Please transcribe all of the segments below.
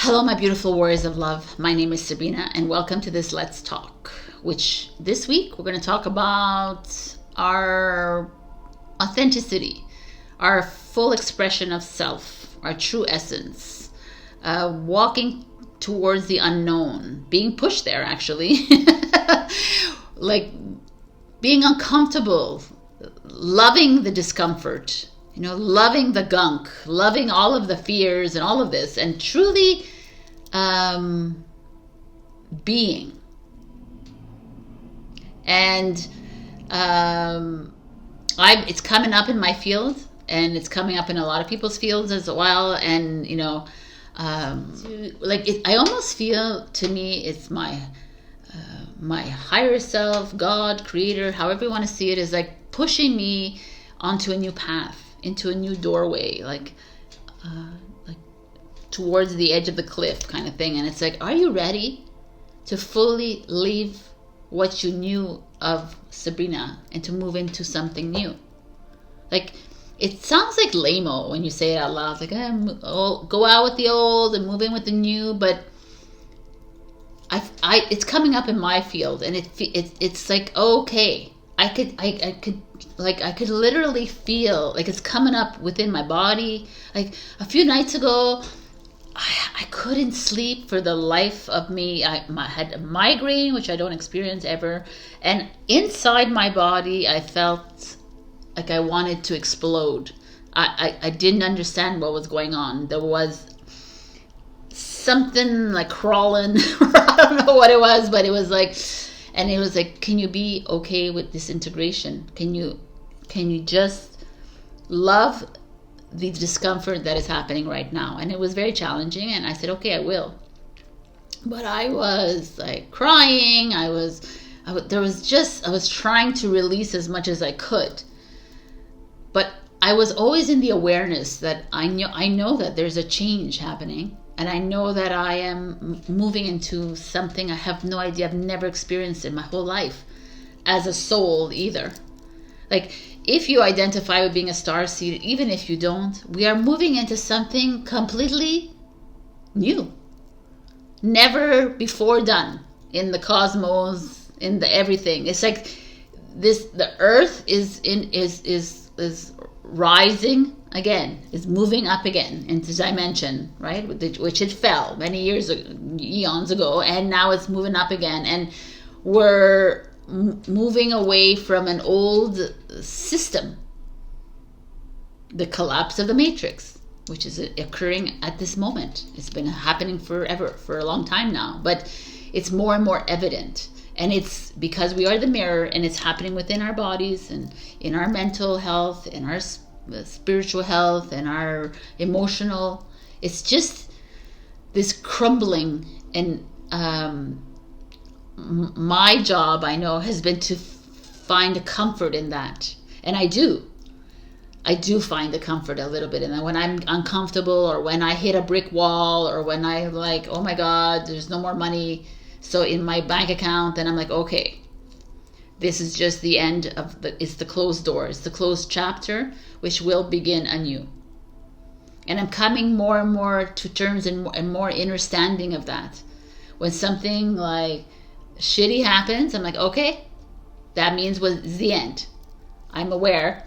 Hello, my beautiful warriors of love. My name is Sabrina, and welcome to this Let's Talk, which this week we're going to talk about our authenticity, our full expression of self, our true essence, walking towards the unknown, being pushed there, actually, like being uncomfortable, loving the discomfort, loving the gunk, loving all of the fears and all of this, and truly being. And it's coming up in my field, and it's coming up in a lot of people's fields as well. And I almost feel, to me, it's my higher self, God, creator, however you want to see it, is like pushing me onto a new path, into a new doorway, like towards the edge of the cliff kind of thing. And it's like, are you ready to fully leave what you knew of Sabrina and to move into something new? Like, it sounds like lame-o when you say it out loud. It's like, go out with the old and move in with the new. But it's coming up in my field, and it's like, okay, I could literally feel like it's coming up within my body. Like a few nights ago, I couldn't sleep for the life of me. I had a migraine, which I don't experience ever. And inside my body, I felt like I wanted to explode. I didn't understand what was going on. There was something like crawling. I don't know what it was, but it was like, and it was like, can you be okay with this integration? Can you just love the discomfort that is happening right now? And it was very challenging, and I said, okay, I will. But I was like crying. I was trying to release as much as I could. But I was always in the awareness that I know that there's a change happening, and I know that I am moving into something I have no idea. I've never experienced in my whole life as a soul either. Like, if you identify with being a starseed, even if you don't, we are moving into something completely new, never before done in the cosmos, in the everything. It's like this: the Earth is rising again, is moving up again into dimension, right? Which it fell many eons ago, and now it's moving up again, and we're moving away from an old system, the collapse of the matrix, which is occurring at this moment. It's been happening forever, for a long time now, but it's more and more evident. And it's because we are the mirror, and it's happening within our bodies and in our mental health, in our spiritual health, and our emotional. It's just this crumbling. And my job, I know, has been to find a comfort in that. And I do find the comfort a little bit in that. When I'm uncomfortable, or when I hit a brick wall, or when I like, oh my God, there's no more money so in my bank account, then I'm like, okay, this is just the end of it's the closed door. It's the closed chapter, which will begin anew. And I'm coming more and more to terms and more understanding of that. When something like shitty happens, I'm like, okay, that means was the end. I'm aware.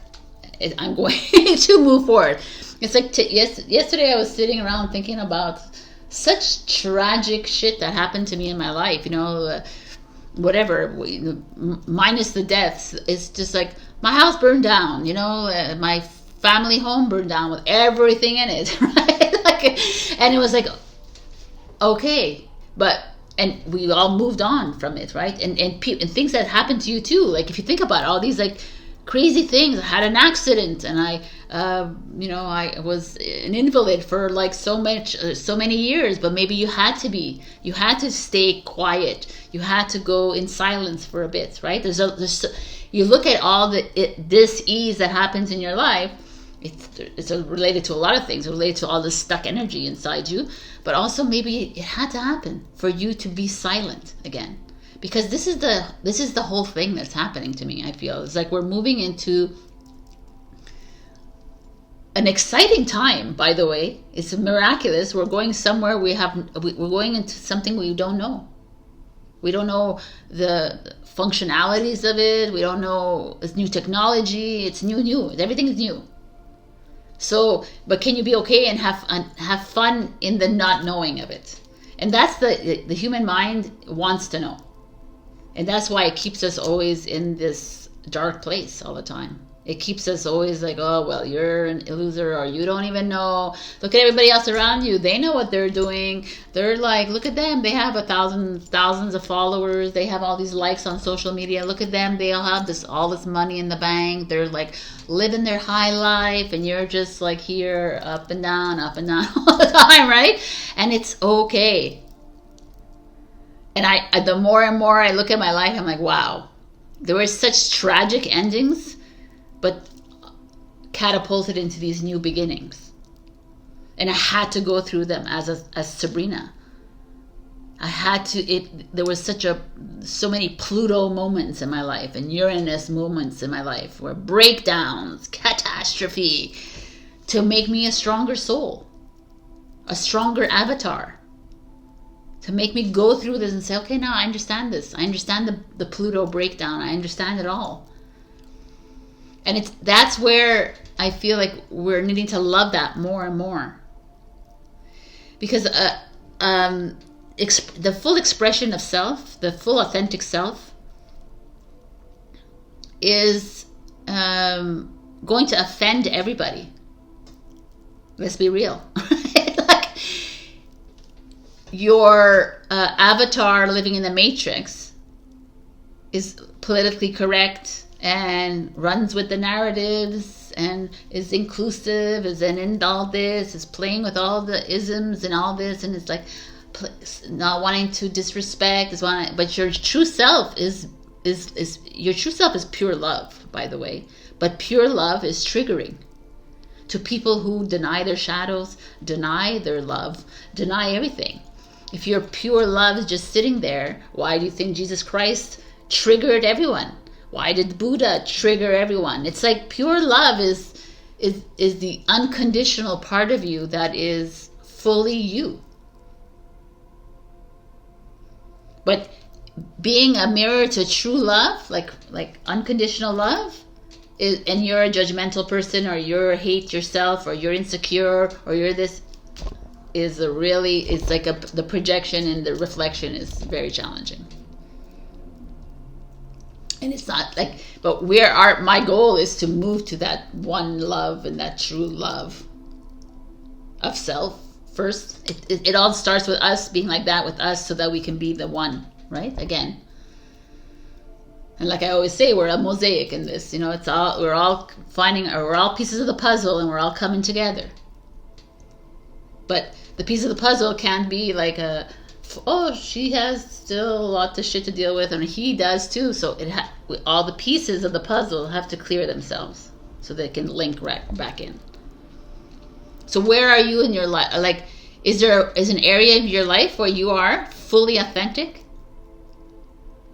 I'm going to move forward. It's like yesterday I was sitting around thinking about such tragic shit that happened to me in my life. Whatever, minus the deaths. It's just like my house burned down. My family home burned down with everything in it, right? And it was like, okay, and we all moved on from it, right? And things that happened to you too. Like, if you think about all these like crazy things, I had an accident, and I was an invalid for like so many years. But maybe you had to stay quiet. You had to go in silence for a bit, right? You look at all this ease that happens in your life. It's related to a lot of things. It's related to all the stuck energy inside you, but also maybe it had to happen for you to be silent again, because this is the whole thing that's happening to me. I feel it's like we're moving into an exciting time, by the way. It's miraculous. We're going somewhere. We're going into something we don't know. We don't know the functionalities of it. We don't know. It's new technology. It's new. Everything is new. So, but can you be okay and have fun in the not knowing of it? And that's the human mind wants to know. And that's why it keeps us always in this dark place all the time. It keeps us always like, oh, well, you're an loser, or you don't even know. Look at everybody else around you. They know what they're doing. They're like, look at them. They have thousands of followers. They have all these likes on social media. Look at them. They all have all this money in the bank. They're like living their high life, and you're just like here, up and down all the time, right? And it's okay. And the more and more I look at my life, I'm like, wow, there were such tragic endings, but catapulted into these new beginnings. And I had to go through them as Sabrina. I had to, there was so many Pluto moments in my life and Uranus moments in my life, where breakdowns, catastrophe, to make me a stronger soul, a stronger avatar, to make me go through this and say, okay, now I understand this. I understand the Pluto breakdown. I understand it all. And that's where I feel like we're needing to love that more and more. Because the full expression of self, the full authentic self, is going to offend everybody. Let's be real. Like, your avatar living in the Matrix is politically correct and runs with the narratives and is inclusive, is in all this, is playing with all the isms and all this, and it's like not wanting to disrespect, but your true self is pure love, by the way. But pure love is triggering to people who deny their shadows, deny their love, deny everything. If your pure love is just sitting there, why do you think Jesus Christ triggered everyone? Why did Buddha trigger everyone? It's like pure love is the unconditional part of you that is fully you. But being a mirror to true love, like unconditional love, and you're a judgmental person, or you hate yourself, or you're insecure, or you're this, it's like the projection and the reflection is very challenging. And it's not like, but my goal is to move to that one love and that true love of self first. It all starts with us being like that with us, so that we can be the one, right? Again. And like I always say, we're a mosaic in this, we're all pieces of the puzzle, and we're all coming together. But the piece of the puzzle can be like she has still a lot of shit to deal with, and he does too. So all the pieces of the puzzle have to clear themselves so they can link back in. So where are you in your life? Like, is an area of your life where you are fully authentic?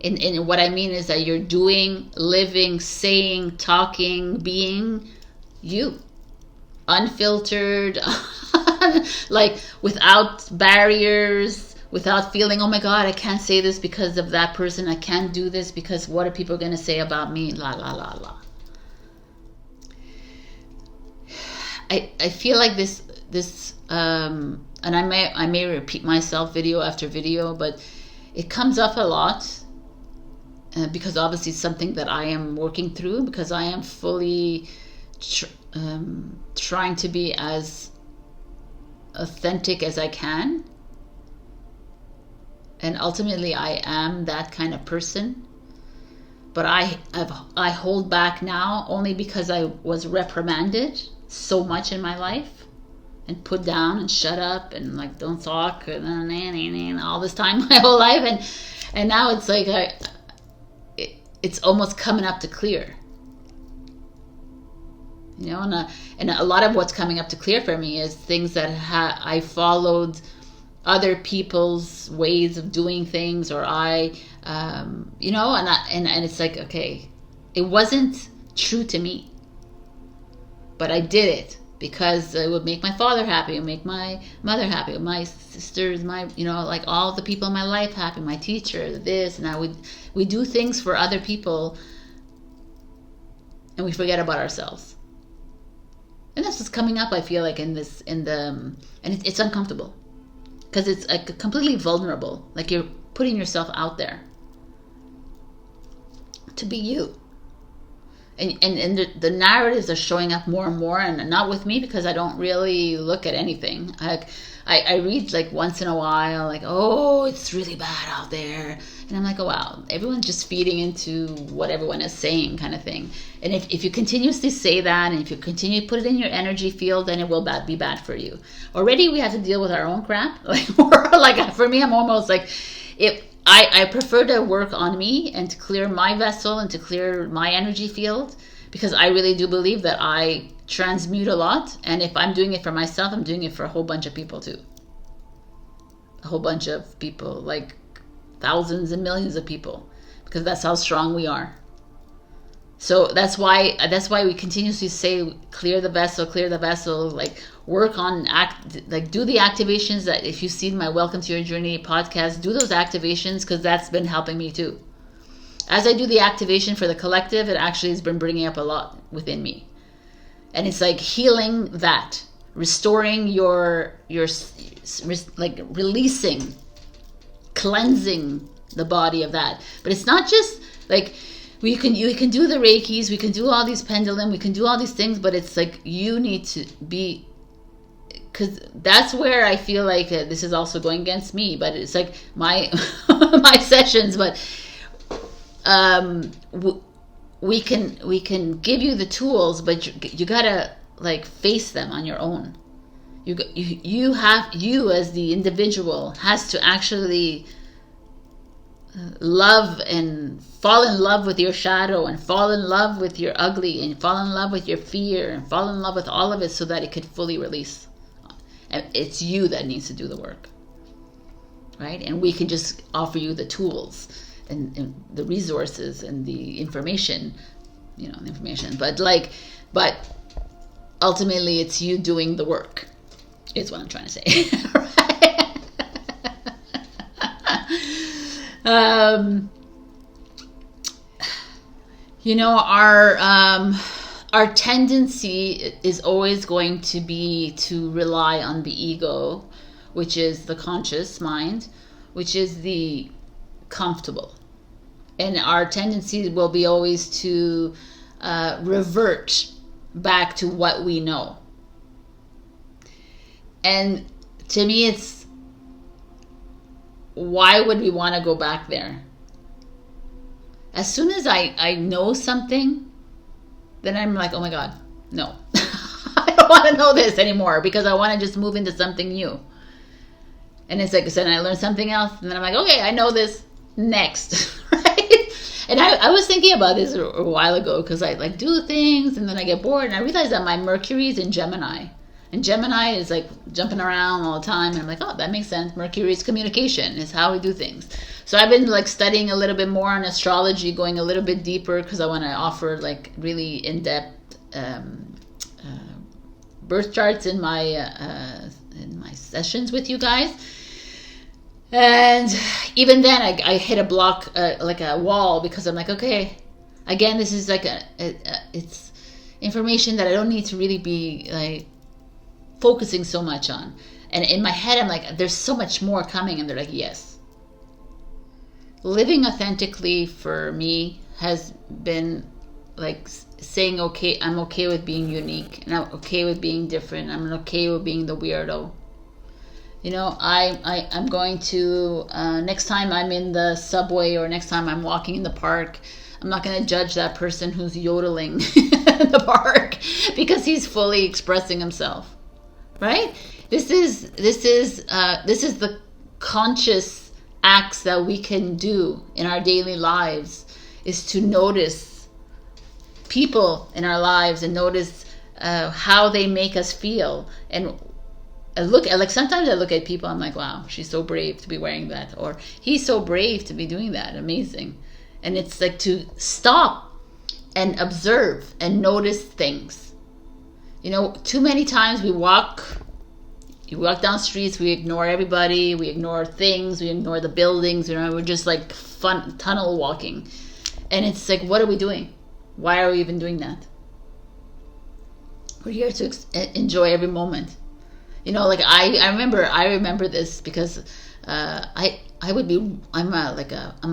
And what I mean is that you're doing, living, saying, talking, being you, unfiltered, like without barriers, without feeling, oh my God, I can't say this because of that person. I can't do this because what are people going to say about me? La, la, la, la. I feel like this, and I may repeat myself video after video, but it comes up a lot because obviously it's something that I am working through, because I am fully trying to be as authentic as I can. And ultimately I am that kind of person. But I hold back now only because I was reprimanded so much in my life and put down and shut up and like don't talk and all this time, my whole life, and now it's like it's almost coming up to clear, and a lot of what's coming up to clear for me is things that I followed other people's ways of doing things, or and it's like, okay, it wasn't true to me, but I did it because it would make my father happy, it would make my mother happy, my sisters, my, you know, like all the people in my life happy, my teacher, this, and we do things for other people, and we forget about ourselves. And that's what's coming up, I feel like, and it's uncomfortable, because it's like completely vulnerable, like you're putting yourself out there to be you. And the narratives are showing up more and more, and not with me, because I don't really look at anything. I read like once in a while, like, oh, it's really bad out there, and I'm like, oh wow, everyone's just feeding into what everyone is saying, kind of thing. And if you continuously say that, and if you continue to put it in your energy field, then it will be bad for you. Already we have to deal with our own crap. Like for me, I'm almost like, if I prefer to work on me and to clear my vessel and to clear my energy field, because I really do believe that I transmute a lot. And if I'm doing it for myself, I'm doing it for a whole bunch of people too. A whole bunch of people, like thousands and millions of people, because that's how strong we are. So that's why we continuously say, clear the vessel, like work on do the activations that, if you've seen my Welcome to Your Journey podcast, do those activations, because that's been helping me too. As I do the activation for the collective, it actually has been bringing up a lot within me. And it's like healing that, restoring your like releasing, cleansing the body of that. But it's not just like, you can do the Reikis, we can do all these pendulum, we can do all these things, but it's like you need to be, because that's where I feel like this is also going against me, but it's like my my sessions, but we can give you the tools, but you gotta like face them on your own. You as the individual has to actually love and fall in love with your shadow, and fall in love with your ugly, and fall in love with your fear, and fall in love with all of it, so that it could fully release. And it's you that needs to do the work, right? And we can just offer you the tools and the resources and the information, but ultimately it's you doing the work, is what I'm trying to say. Our tendency is always going to be to rely on the ego, which is the conscious mind, which is the comfortable. And our tendency will be always to revert back to what we know. And to me, it's, why would we want to go back there? As soon as I know something, then I'm like, oh my God, no. I don't want to know this anymore, because I want to just move into something new. And it's like, so then I learn something else, and then I'm like, okay, I know this, next. Right? And I was thinking about this a while ago, because I like do things, and then I get bored, and I realized that my Mercury is in Gemini. And Gemini is like jumping around all the time. And I'm like, oh, that makes sense. Mercury is communication, is how we do things. So I've been like studying a little bit more on astrology, going a little bit deeper, because I want to offer like really in-depth birth charts in my sessions with you guys. And even then I hit a block, like a wall, because I'm like, okay, again, this is like it's information that I don't need to really be like focusing so much on. And in my head, I'm like, there's so much more coming. And they're like, yes. Living authentically for me has been like saying, okay, I'm okay with being unique, and I'm okay with being different. I'm okay with being the weirdo. I'm going to, next time I'm in the subway, or next time I'm walking in the park, I'm not going to judge that person who's yodeling in the park, because he's fully expressing himself. Right? This is the conscious acts that we can do in our daily lives, is to notice people in our lives and notice how they make us feel. And sometimes I look at people, I'm like, wow, she's so brave to be wearing that, or he's so brave to be doing that. Amazing. And it's like to stop and observe and notice things. You know, too many times you walk down streets, we ignore everybody, we ignore things, we ignore the buildings, you know, we're just like fun tunnel walking. And it's like, what are we doing? Why are we even doing that? We're here to enjoy every moment. You know, like I remember this because I'm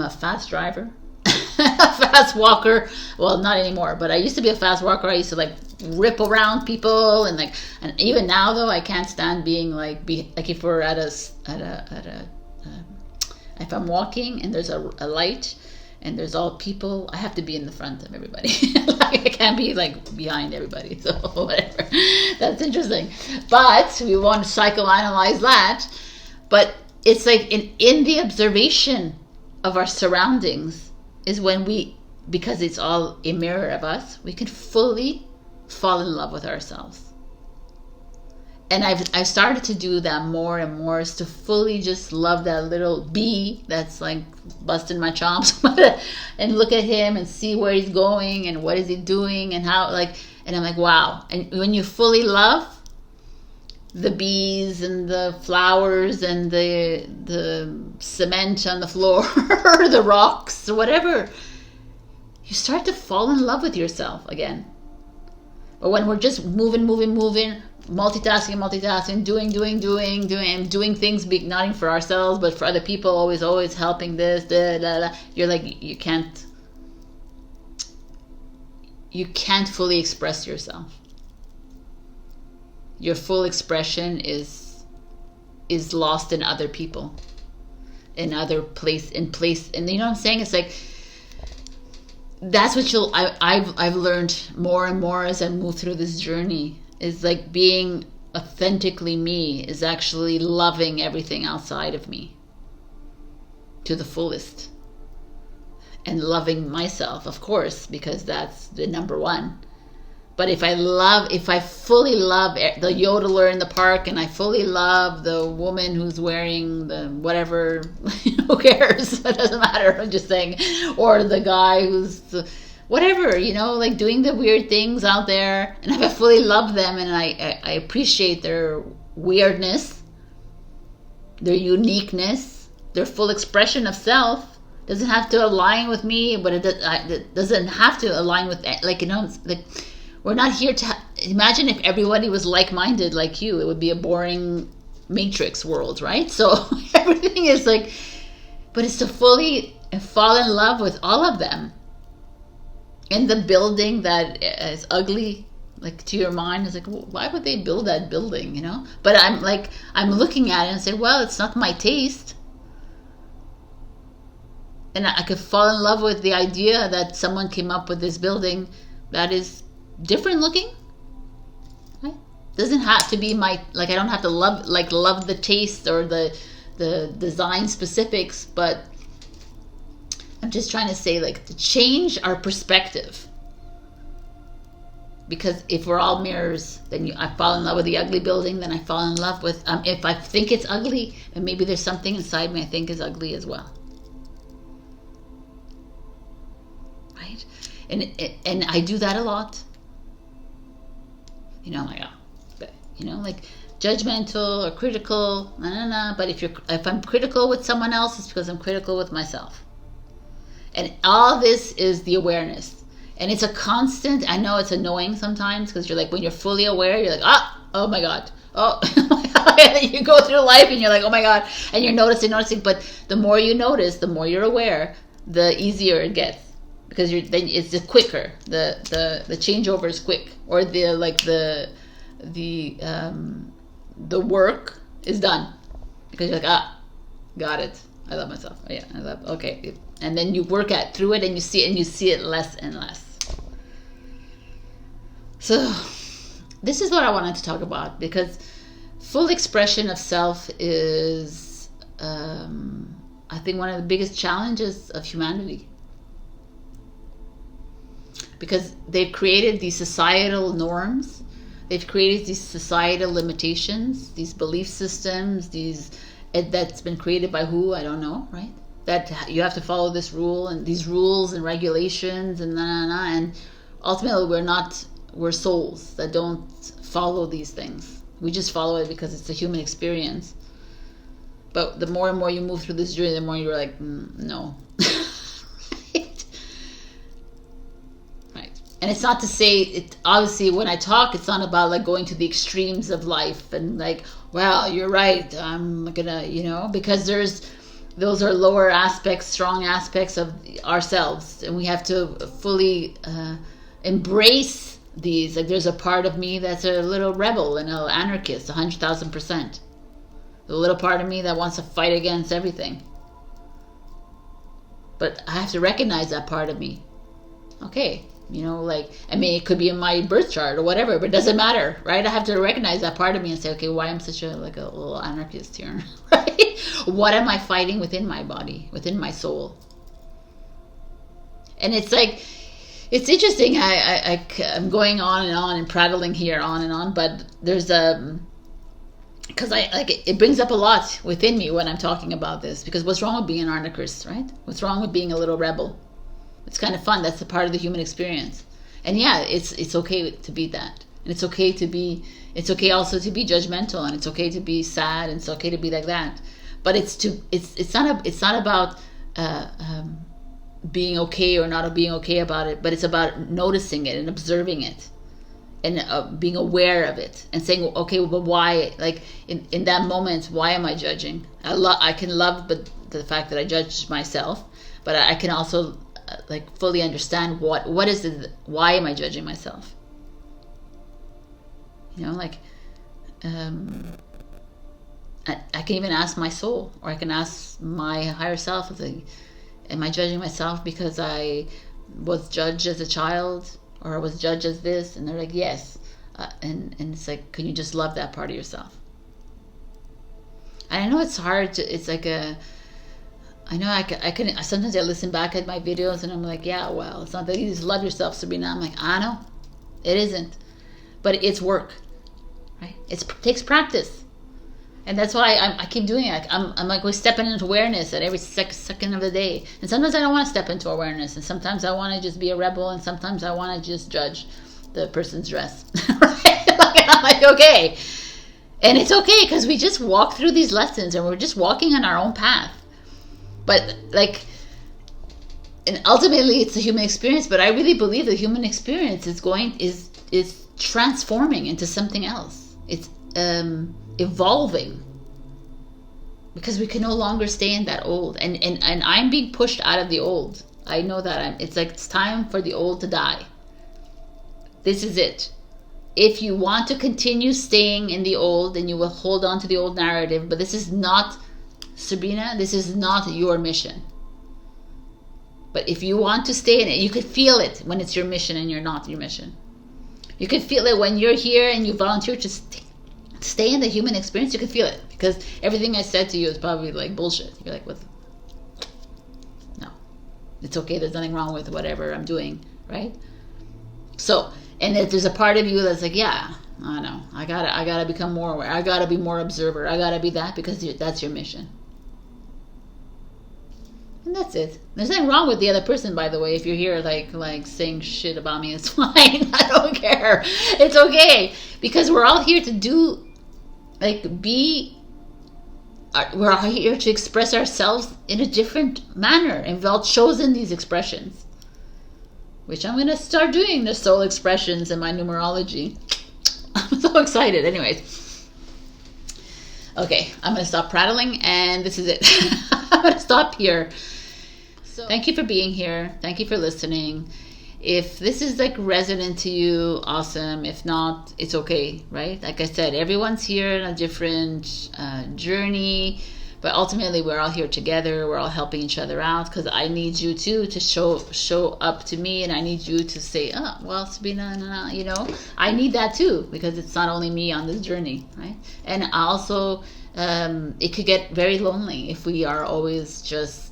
a fast driver, a fast walker. Well, not anymore, but I used to be a fast walker. I used to like rip around people and even now though I can't stand being like if we're if I'm walking and there's a light and there's all people, I have to be in the front of everybody. Like I can't be like behind everybody. So whatever. That's interesting. But we want to psychoanalyze that. But it's like in the observation of our surroundings is when because it's all a mirror of us, we can fully fall in love with ourselves. And I've started to do that more and more, is to fully just love that little bee that's like busting my chops and look at him and see where he's going and what is he doing and how, like, and I'm like, wow. And when you fully love the bees and the flowers and the cement on the floor, the rocks or whatever, you start to fall in love with yourself again. But when we're just moving, multitasking, doing things, not even for ourselves, but for other people, always helping this, you're like, you can't fully express yourself. Your full expression is lost in other people, in other place, and you know what I'm saying? It's like, that's what I've learned more and more as I move through this journey, is like being authentically me is actually loving everything outside of me to the fullest, and loving myself, of course, because that's the number one. But if I fully love the yodeler in the park, and I fully love the woman who's wearing the whatever, who cares? It doesn't matter. I'm just saying. Or the guy who's whatever, you know, like doing the weird things out there. And if I fully love them and I appreciate their weirdness, their uniqueness, their full expression of self, doesn't have to align with me, but it doesn't have to align with, like, you know, like, we're not here to imagine if everybody was like-minded like you. It would be a boring matrix world, right? So everything is like, but it's to fully fall in love with all of them. And the building that is ugly, like, to your mind, is like, well, why would they build that building, you know? But I'm looking at it and say, well, it's not my taste. And I could fall in love with the idea that someone came up with this building that is different looking, right? Doesn't have to be my, like, I don't have to love the taste or the design specifics, but I'm just trying to say, like, to change our perspective. Because if we're all mirrors, then I fall in love with the ugly building, then I fall in love with, if I think it's ugly, and maybe there's something inside me I think is ugly as well, right? And I do that a lot. You know, like, you know, like judgmental or critical, but if I'm critical with someone else, it's because I'm critical with myself. And all this is the awareness. And it's a constant. I know it's annoying sometimes, because you're like, when you're fully aware, you're like, oh my God. Oh, you go through life and you're like, oh my God. And you're noticing. But the more you notice, the more you're aware, the easier it gets. Because then it's just quicker. The changeover is quick, or the work is done, because you're like, got it. I love myself. Oh, yeah, okay. And then you work through it, and you see it less and less. So this is what I wanted to talk about, because full expression of self is, I think, one of the biggest challenges of humanity. Because they've created these societal norms, they've created these societal limitations, these belief systems, that's been created by who, I don't know, right? That you have to follow this rule and these rules and regulations and and ultimately we're souls that don't follow these things. We just follow it because it's a human experience. But the more and more you move through this journey, the more you're like, no. Right. And it's not to say, it. Obviously when I talk, it's not about like going to the extremes of life and like, well, you're right, I'm gonna, because those are lower aspects, strong aspects of ourselves, and we have to fully embrace these. Like, there's a part of me that's a little rebel and an anarchist, 100,000%. The little part of me that wants to fight against everything. But I have to recognize that part of me. Okay, it could be in my birth chart or whatever, but it doesn't matter, right? I have to recognize that part of me and say, okay, why am I such a little anarchist here, right? What am I fighting within my body, within my soul? And it's like, it's interesting. I'm going on and prattling here on and on, but there's because it brings up a lot within me when I'm talking about this, because what's wrong with being an anarchist, right? What's wrong with being a little rebel? It's kind of fun. That's a part of the human experience. And yeah, it's okay to be that. And it's okay also to be judgmental, and it's okay to be sad, and it's okay to be like that. But it's not about being okay or not being okay about it, but it's about noticing it and observing it, and being aware of it, and saying, okay, but why? Like in that moment, why am I judging? I can love, but the fact that I judge myself, but I can also fully understand what is it. Why am I judging myself? I can even ask my soul, or I can ask my higher self, am I judging myself because I was judged as a child, or I was judged as this? And they're like, yes. And it's like, can you just love that part of yourself? And I know it's hard to, it's like I know I can sometimes I listen back at my videos and I'm like, yeah, well, it's not that you just love yourself, Sabrina. I'm like, I know, it isn't. But it's work, right? It takes practice. And that's why I keep doing it. I'm like, we're stepping into awareness at every second of the day. And sometimes I don't want to step into awareness. And sometimes I want to just be a rebel. And sometimes I want to just judge the person's dress. Right? I'm like, okay. And it's okay, because we just walk through these lessons and we're just walking on our own path. But and ultimately it's a human experience. But I really believe the human experience is transforming into something else. It's evolving, because we can no longer stay in that old, and I'm being pushed out of the old. I know that it's time for the old to die. This is it. If you want to continue staying in the old, then you will hold on to the old narrative, but this is not, Sabrina, this is not your mission. But if you want to stay in it, you could feel it when it's your mission and you're not your mission. You can feel it when you're here and you volunteer to stay in the human experience. You can feel it, because everything I said to you is probably like bullshit. You're like, what? No, it's okay. There's nothing wrong with whatever I'm doing, right? So, and if there's a part of you that's like, yeah, I know, I gotta become more aware. I gotta be more observer. I gotta be that, because that's your mission. And that's it. There's nothing wrong with the other person, by the way. If you're here like saying shit about me, it's fine. I don't care. It's okay, because we're all here to do, we're all here to express ourselves in a different manner, and we've all chosen these expressions, which I'm gonna start doing the soul expressions in my numerology. I'm so excited. Anyways, okay, I'm gonna stop prattling, and this is it. I'm gonna stop here. So thank you for being here. Thank you for listening. If this is resonant to you, awesome. If not, it's okay, right? Like I said, everyone's here in a different journey, but ultimately we're all here together. We're all helping each other out, because I need you too to show up to me, and I need you to say, oh, well, Sabrina, I need that too, because it's not only me on this journey, right? And also, it could get very lonely if we are always just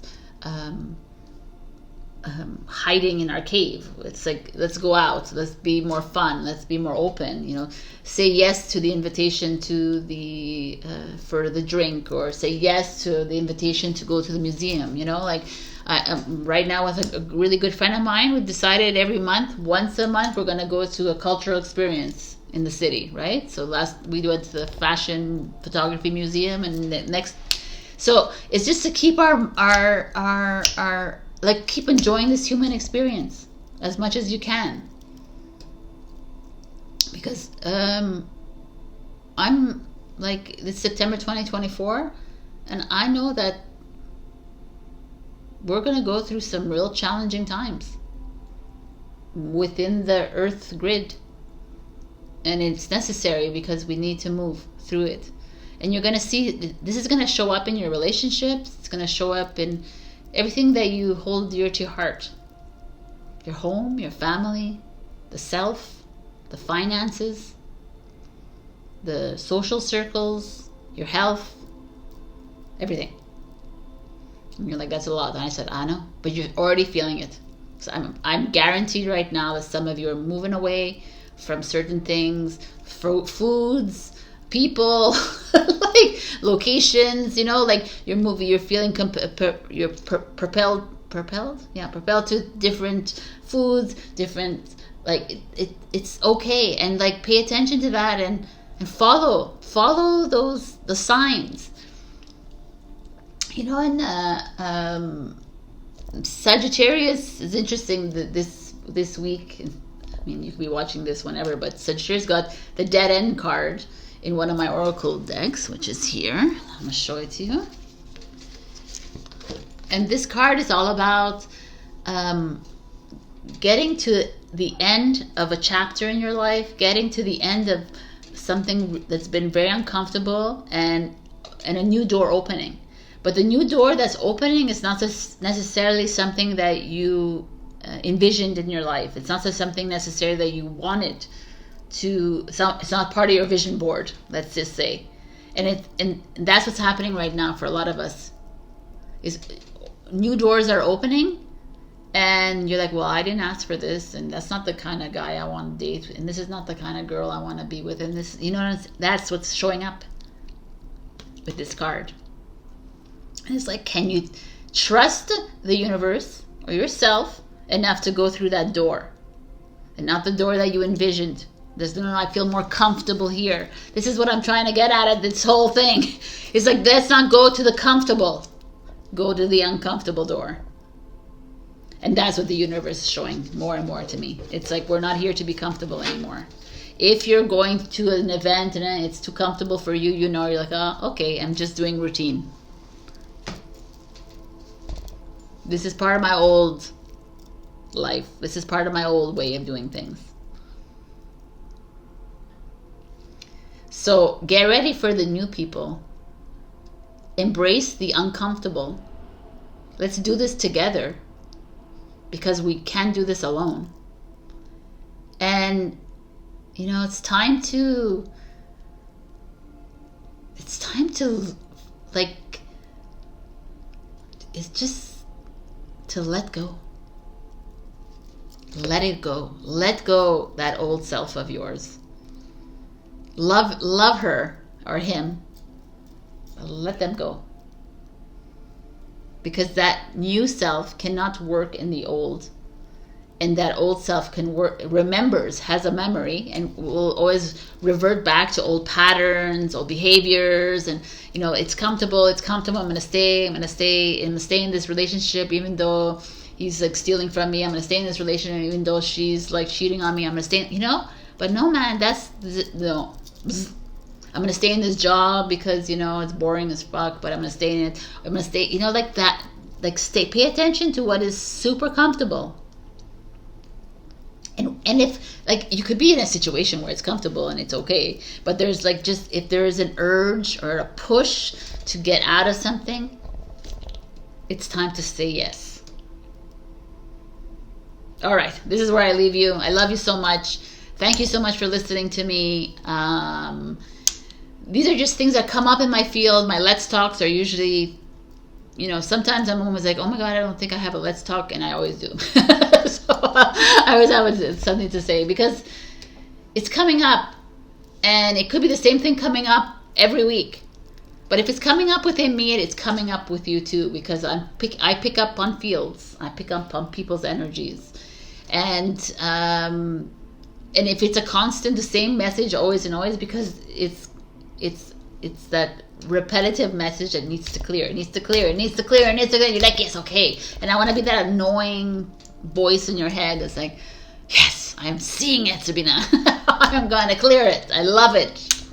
hiding in our cave. It's like, let's go out, let's be more fun, let's be more open, say yes to the invitation to the for the drink, or say yes to the invitation to go to the museum. Right now with a really good friend of mine, we've decided once a month we're going to go to a cultural experience. in the city, right? So we went to the Fashion Photography Museum, and the next, so it's just to keep our like keep enjoying this human experience as much as you can, because I'm like, it's September 2024, and I know that we're going to go through some real challenging times within the Earth grid. And it's necessary because we need to move through it. And you're going to see, this is going to show up in your relationships. It's going to show up in everything that you hold dear to your heart. Your home, your family, the self, the finances, the social circles, your health, everything. And you're like, that's a lot. And I said, I know, but you're already feeling it. So I'm guaranteed right now that some of you are moving away from certain things, foods, people, like locations, you know, like you're feeling propelled to different foods, different, like it's okay. And like, pay attention to that and follow the signs. You know, and Sagittarius is interesting this week. I mean, you could be watching this whenever, but Sagittarius got the dead end card in one of my oracle decks, which is here. I'm going to show it to you. And this card is all about getting to the end of a chapter in your life, getting to the end of something that's been very uncomfortable, and a new door opening. But the new door that's opening is not necessarily something that you envisioned in your life. It's not something necessarily that you wanted to. It's not part of your vision board, let's just say. And that's what's happening right now for a lot of us. Is new doors are opening, and you're like, well, I didn't ask for this, and that's not the kind of guy I want to date, and this is not the kind of girl I want to be with, and this, you know, that's what's showing up with this card. And it's like, can you trust the universe or yourself enough to go through that door, and not the door that you envisioned? I feel more comfortable here. This is what I'm trying to get at this whole thing. It's like, let's not go to the comfortable. Go to the uncomfortable door. And that's what the universe is showing more and more to me. It's like, we're not here to be comfortable anymore. If you're going to an event and it's too comfortable for you, you're like, oh, okay, I'm just doing routine. This is part of my old life. This is part of my old way of doing things. So get ready for the new people. Embrace the uncomfortable. Let's do this together, because we can't do this alone. And it's time to like, it's just to let go. Let it go. Let go that old self of yours. Love her or him. Let them go. Because that new self cannot work in the old. And that old self has a memory, and will always revert back to old patterns, old behaviors, and it's comfortable. I'm gonna stay in this relationship, even though he's like stealing from me. I'm gonna stay in this relationship, even though she's like cheating on me. I'm gonna stay, But no, man, no. I'm gonna stay in this job because it's boring as fuck, but I'm gonna stay in it. I'm gonna stay, like that. Like, pay attention to what is super comfortable. And if, like, you could be in a situation where it's comfortable and it's okay, but there's like, just if there is an urge or a push to get out of something, it's time to say yes. All right, this is where I leave you. I love you so much. Thank you so much for listening to me. These are just things that come up in my field. My Let's Talks are usually, sometimes I'm almost like, oh my God, I don't think I have a Let's Talk, and I always do. So I always have something to say, because it's coming up, and it could be the same thing coming up every week. But if it's coming up within me, it's coming up with you too, because I pick up on fields. I pick up on people's energies. And And if it's a constant, the same message always and always, because it's that repetitive message that needs to clear. It needs to clear. It needs to clear. It needs to clear. You're like, yes, okay. And I want to be that annoying voice in your head that's like, yes, I'm seeing it, Sabrina. I'm going to clear it. I love it.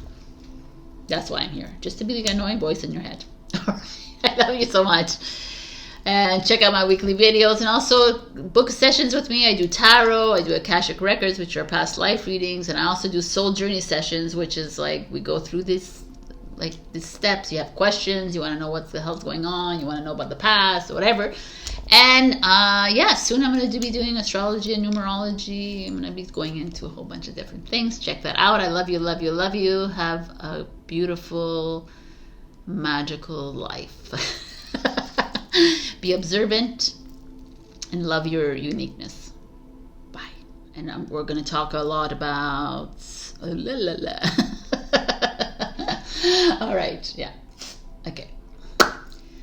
That's why I'm here, just to be the annoying voice in your head. All right. I love you so much. And check out my weekly videos, and also book sessions with me. I do tarot, I do Akashic Records, which are past life readings, and I also do soul journey sessions, which is like we go through these steps. You have questions, you want to know what the hell's going on, you want to know about the past or whatever. And yeah, soon I'm going to be doing astrology and numerology. I'm going to be going into a whole bunch of different things. Check that out. I love you, love you, love you. Have a beautiful, magical life. Be observant and love your uniqueness. Bye. And we're going to talk a lot about... All right. Yeah. Okay.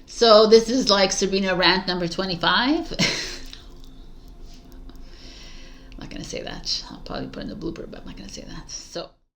So this is like Sabrina rant number 25. I'm not going to say that. I'll probably put in the blooper, but I'm not going to say that. So...